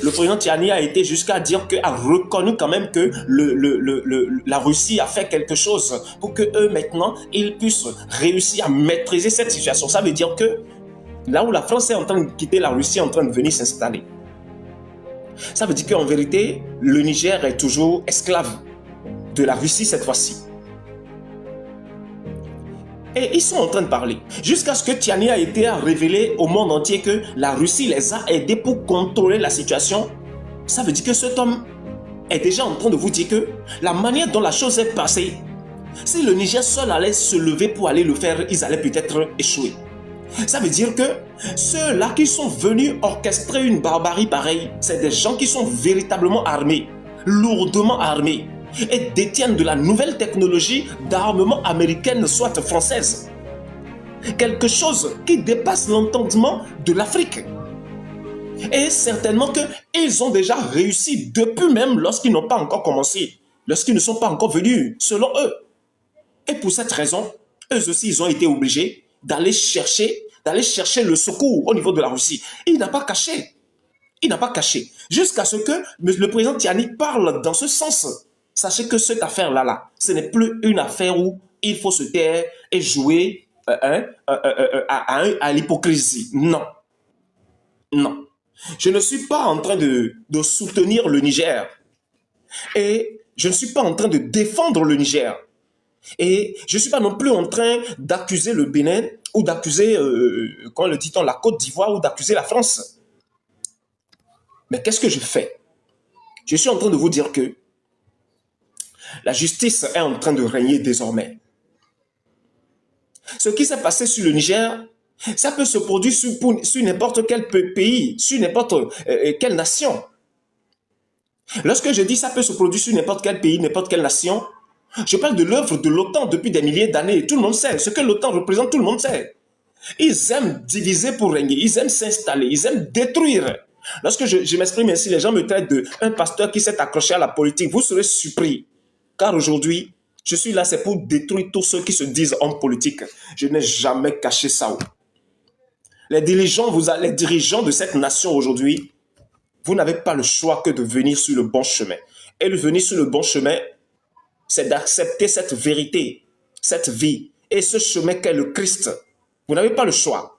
Le président Tiani a été jusqu'à dire a reconnu quand même que la Russie a fait quelque chose pour que eux maintenant ils puissent réussir à maîtriser cette situation. Ça veut dire que là où la France est en train de quitter la Russie, est en train de venir s'installer. Ça veut dire qu'en vérité, le Niger est toujours esclave de la Russie cette fois-ci. Et ils sont en train de parler. Jusqu'à ce que Tiani a été à révéler au monde entier que la Russie les a aidés pour contrôler la situation. Ça veut dire que cet homme est déjà en train de vous dire que la manière dont la chose est passée, si le Niger seul allait se lever pour aller le faire, ils allaient peut-être échouer. Ça veut dire que ceux-là qui sont venus orchestrer une barbarie pareille, c'est des gens qui sont véritablement armés, lourdement armés, et détiennent de la nouvelle technologie d'armement américaine, soit française. Quelque chose qui dépasse l'entendement de l'Afrique. Et certainement qu'ils ont déjà réussi depuis même lorsqu'ils n'ont pas encore commencé, lorsqu'ils ne sont pas encore venus, selon eux. Et pour cette raison, eux aussi, ils ont été obligés d'aller chercher le secours au niveau de la Russie. Il n'a pas caché. Il n'a pas caché. Jusqu'à ce que le président Tiani parle dans ce sens. Sachez que cette affaire-là, ce n'est plus une affaire où il faut se taire et jouer à l'hypocrisie. Non. Non. Je ne suis pas en train de soutenir le Niger. Et je ne suis pas en train de défendre le Niger. Et je ne suis pas non plus en train d'accuser le Bénin ou d'accuser, comment le dit-on, la Côte d'Ivoire ou d'accuser la France. Mais qu'est-ce que je fais? Je suis en train de vous dire que la justice est en train de régner désormais. Ce qui s'est passé sur le Niger, ça peut se produire sur n'importe quel pays, sur n'importe quelle nation. Lorsque je dis ça peut se produire sur n'importe quel pays, n'importe quelle nation, je parle de l'œuvre de l'OTAN depuis des milliers d'années. Tout le monde sait. Ce que l'OTAN représente, tout le monde sait. Ils aiment diviser pour régner. Ils aiment s'installer. Ils aiment détruire. Lorsque je m'exprime ainsi, les gens me traitent d'un pasteur qui s'est accroché à la politique. Vous serez surpris. Car aujourd'hui, je suis là, c'est pour détruire tous ceux qui se disent hommes politiques. Je n'ai jamais caché ça. Les dirigeants de cette nation aujourd'hui, vous n'avez pas le choix que de venir sur le bon chemin. Et de venir sur le bon chemin, c'est d'accepter cette vérité, cette vie et ce chemin qu'est le Christ. Vous n'avez pas le choix.